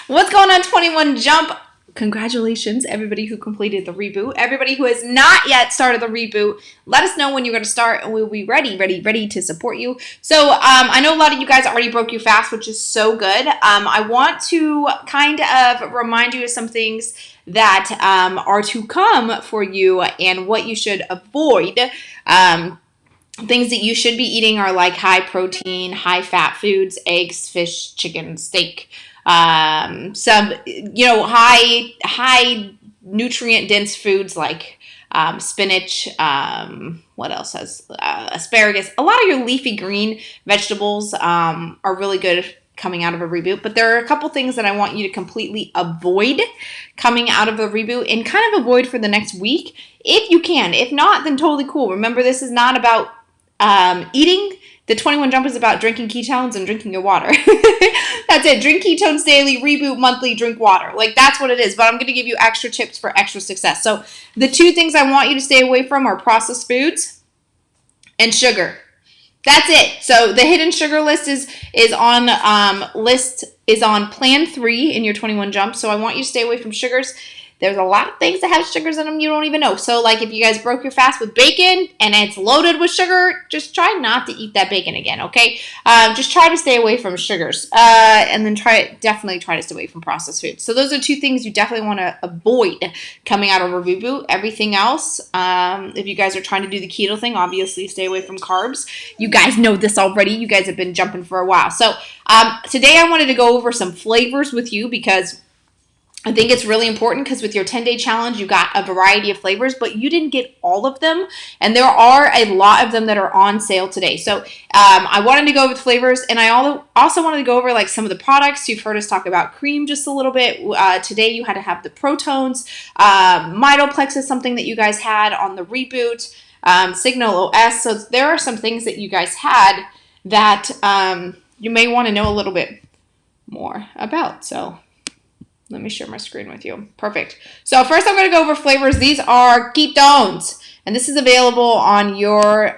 What's going on, 21 Jump? Congratulations, everybody who completed the reboot. Everybody who has not yet started the reboot, let us know when you're going to start, and we'll be ready to support you. So I know a lot of you guys already broke your fast, which is so good. I want to kind of remind you of some things that are to come for you and what you should avoid. Things that you should be eating are like high protein, high fat foods, eggs, fish, chicken, steak. Some, high nutrient dense foods like spinach. What else has asparagus? A lot of your leafy green vegetables are really good coming out of a reboot, but there are a couple things that I want you to completely avoid coming out of a reboot and kind of avoid for the next week if you can. If not, then totally cool. Remember, this is not about eating. The 21 Jump is about drinking ketones and drinking your water. That's it. Drink ketones daily, reboot monthly, drink water. Like, that's what it is. But I'm going to give you extra tips for extra success. So the two things I want you to stay away from are processed foods and sugar. That's it. So the hidden sugar list is on plan 3 in your 21 Jump. So I want you to stay away from sugars. There's a lot of things that have sugars in them you don't even know. So, like, if you guys broke your fast with bacon and it's loaded with sugar, just try not to eat that bacon again, okay? Just try to stay away from sugars. And then definitely try to stay away from processed foods. So those are two things you definitely want to avoid coming out of a reboot. Everything else, if you guys are trying to do the keto thing, obviously stay away from carbs. You guys know this already. You guys have been jumping for a while. So today I wanted to go over some flavors with you because I think it's really important because with your 10-day challenge, you got a variety of flavors, but you didn't get all of them. And there are a lot of them that are on sale today. So I wanted to go over the flavors, and I also wanted to go over like some of the products. You've heard us talk about cream just a little bit. Today you had to have the Protones. Mitoplex is something that you guys had on the reboot. Signal OS. So there are some things that you guys had that you may want to know a little bit more about. So let me share my screen with you. Perfect. So first I'm going to go over flavors. These are ketones. And this is available on your,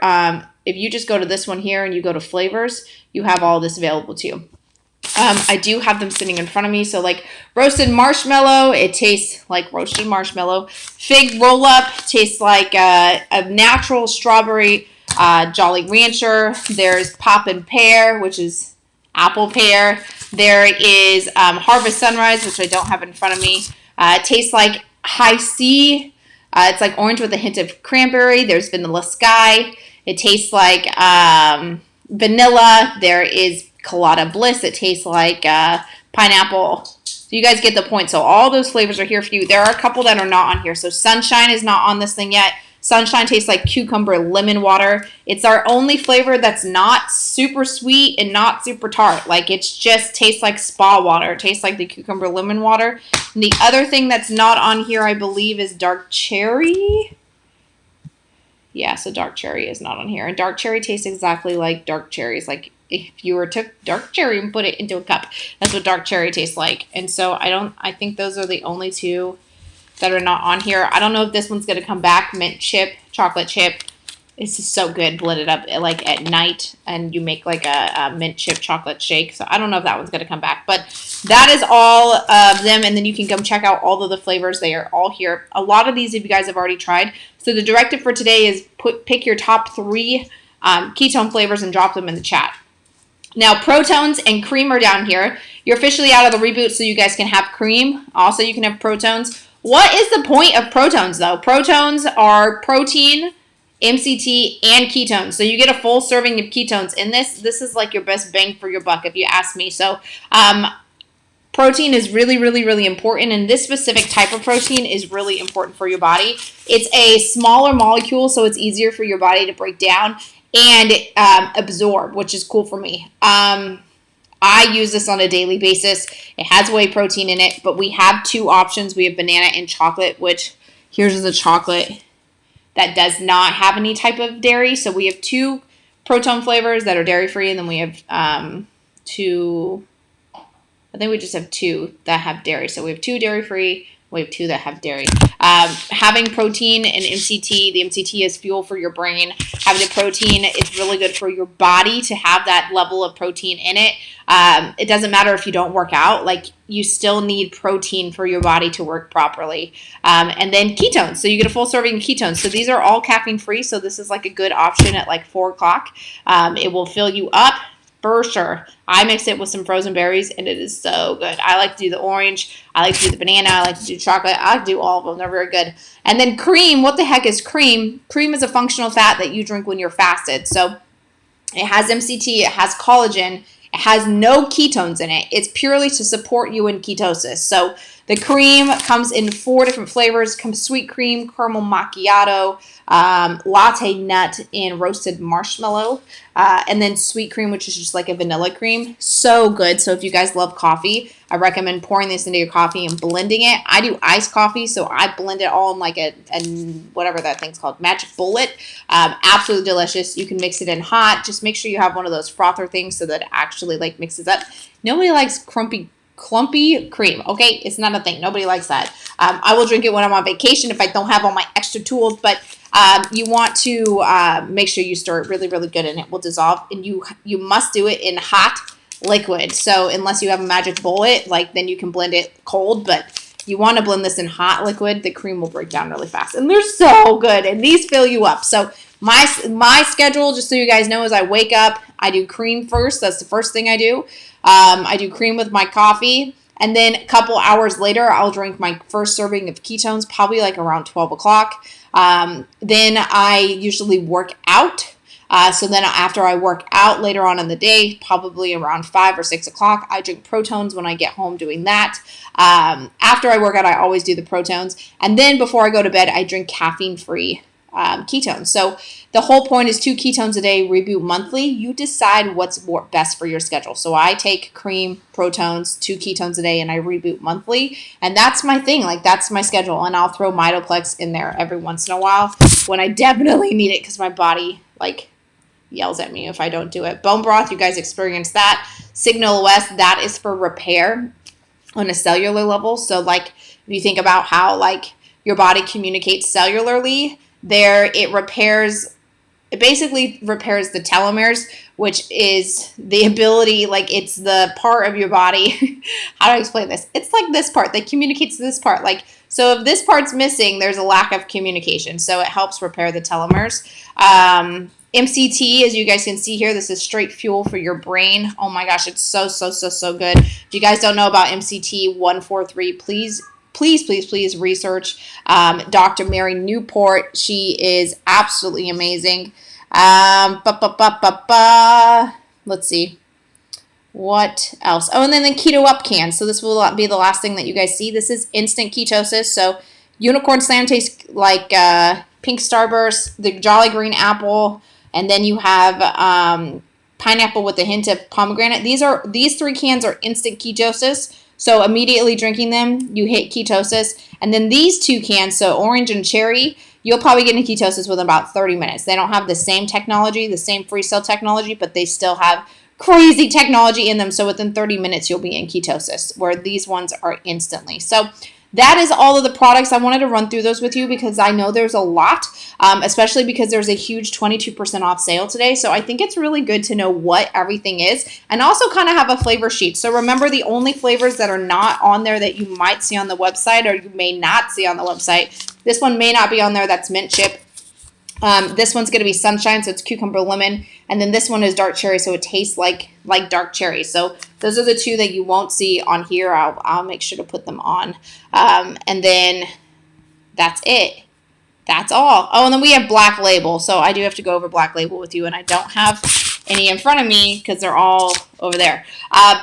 if you just go to this one here and you go to flavors, you have all this available to you. I do have them sitting in front of me. So like roasted marshmallow, it tastes like roasted marshmallow. Fig roll up tastes like a natural strawberry Jolly Rancher. There's Pop and Pear, which is apple pear. There is Harvest Sunrise, which I don't have in front of me. It tastes like High C. It's like orange with a hint of cranberry. There's Vanilla Sky. It tastes like vanilla. There is Colada Bliss. It tastes like pineapple. So you guys get the point. So all those flavors are here for you. There are a couple that are not on here. So Sunshine is not on this thing yet. Sunshine tastes like cucumber lemon water. It's our only flavor that's not super sweet and not super tart. Like, it's just tastes like spa water. It tastes like the cucumber lemon water. And the other thing that's not on here, I believe, is dark cherry. Yeah, so dark cherry is not on here. And dark cherry tastes exactly like dark cherries. Like, if you were to dark cherry and put it into a cup, that's what dark cherry tastes like. And so I think those are the only two that are not on here. I don't know if this one's going to come back. Mint chip, chocolate chip. It's just so good. Blend it up like at night and you make like a mint chip chocolate shake. So I don't know if that one's going to come back. But that is all of them. And then you can come check out all of the flavors. They are all here. A lot of these if you guys have already tried. So the directive for today is pick your top 3 ketone flavors and drop them in the chat. Now, Protones and cream are down here. You're officially out of the reboot so you guys can have cream. Also, you can have Protones. What is the point of Protones, though? Protones are protein, MCT, and ketones. So you get a full serving of ketones in this. This is like your best bang for your buck, if you ask me. So protein is really, really, really important. And this specific type of protein is really important for your body. It's a smaller molecule, so it's easier for your body to break down and absorb, which is cool for me. I use this on a daily basis. It has whey protein in it, but we have 2 options. We have banana and chocolate, which here's the chocolate that does not have any type of dairy. So we have 2 Protone flavors that are dairy-free, and then we have 2, I think we just have 2 that have dairy. So we have 2 dairy-free, We have 2 that have dairy. Having protein and MCT, the MCT is fuel for your brain. Having the protein is really good for your body to have that level of protein in it. It doesn't matter if you don't work out, like you still need protein for your body to work properly. And then ketones. So you get a full serving of ketones. So these are all caffeine free. So this is like a good option at like 4 o'clock. It will fill you up. For sure. I mix it with some frozen berries, and it is so good. I like to do the orange. I like to do the banana. I like to do chocolate. I like to do all of them. They're very good. And then cream. What the heck is cream? Cream is a functional fat that you drink when you're fasted. So it has MCT. It has collagen. It has no ketones in it. It's purely to support you in ketosis. So the cream comes in 4 different flavors. Comes sweet cream, caramel macchiato, latte nut, and roasted marshmallow. And then sweet cream, which is just like a vanilla cream. So good. So if you guys love coffee, I recommend pouring this into your coffee and blending it. I do iced coffee, so I blend it all in like a whatever that thing's called, magic bullet. Absolutely delicious. You can mix it in hot. Just make sure you have one of those frother things so that it actually like mixes up. Nobody likes clumpy cream. Okay, it's not a thing. Nobody likes that. I will drink it when I'm on vacation if I don't have all my extra tools, but you want to make sure you stir it really, really good, and it will dissolve. And you must do it in hot liquid. So unless you have a magic bullet, like then you can blend it cold, but you want to blend this in hot liquid. The cream will break down really fast, and they're so good. And these fill you up. So my schedule, just so you guys know, is I wake up, I do cream first. That's the first thing I do. I do cream with my coffee. And then a couple hours later, I'll drink my first serving of ketones, probably like around 12 o'clock. Then I usually work out. So then after I work out later on in the day, probably around 5 or 6 o'clock, I drink Protones when I get home doing that. After I work out, I always do the Protones. And then before I go to bed, I drink caffeine-free ketones. So the whole point is 2 ketones a day, reboot monthly. You decide what's best for your schedule. So I take cream, Protones, 2 ketones a day, and I reboot monthly. And that's my thing. Like that's my schedule. And I'll throw Mitoplex in there every once in a while when I definitely need it because my body like yells at me if I don't do it. Bone broth, you guys experience that. Signal OS, that is for repair on a cellular level. So like if you think about how like your body communicates cellularly, it basically repairs the telomeres, which is the ability, like it's the part of your body. How do I explain this? It's like this part that communicates to this part. Like, so if this part's missing, there's a lack of communication. So it helps repair the telomeres. MCT, as you guys can see here, this is straight fuel for your brain. Oh my gosh, it's so good. If you guys don't know about MCT 143, please research Dr. Mary Newport. She is absolutely amazing. Let's see. What else? Oh, and then the Keto Up can. So this will be the last thing that you guys see. This is instant ketosis. So Unicorn Slam tastes like pink Starburst, the Jolly Green Apple, and then you have pineapple with a hint of pomegranate. These 3 cans are instant ketosis. So immediately drinking them, you hit ketosis. And then these 2 cans, so orange and cherry, you'll probably get into ketosis within about 30 minutes. They don't have the same technology, the same free cell technology, but they still have crazy technology in them. So within 30 minutes, you'll be in ketosis, where these ones are instantly. So that is all of the products. I wanted to run through those with you because I know there's a lot, especially because there's a huge 22% off sale today. So I think it's really good to know what everything is and also kind of have a flavor sheet. So remember, the only flavors that are not on there that you might see on the website or you may not see on the website, this one may not be on there, that's mint chip. This one's going to be sunshine, so it's cucumber lemon. And then this one is dark cherry, so it tastes like dark cherry. So those are the 2 that you won't see on here. I'll make sure to put them on. And then that's it. That's all. Oh, and then we have Black Label. So I do have to go over Black Label with you, and I don't have any in front of me because they're all over there.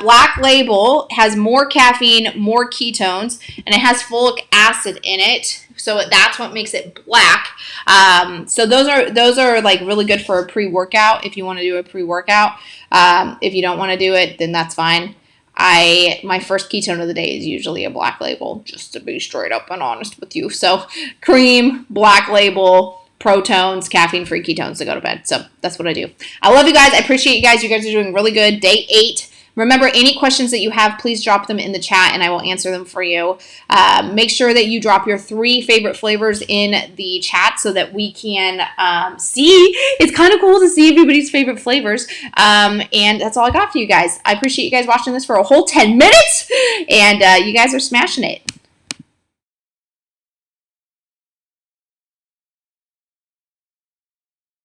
Black Label has more caffeine, more ketones, and it has folic acid in it. So that's what makes it black. So those are like really good for a pre-workout if you want to do a pre-workout. If you don't want to do it, then that's fine. My first ketone of the day is usually a Black Label, just to be straight up and honest with you. So cream, Black Label, Protones, caffeine-free ketones to go to bed. So that's what I do. I love you guys. I appreciate you guys. You guys are doing really good. Day 8. Remember, any questions that you have, please drop them in the chat and I will answer them for you. Make sure that you drop your 3 favorite flavors in the chat so that we can see. It's kind of cool to see everybody's favorite flavors. And that's all I got for you guys. I appreciate you guys watching this for a whole 10 minutes, and you guys are smashing it.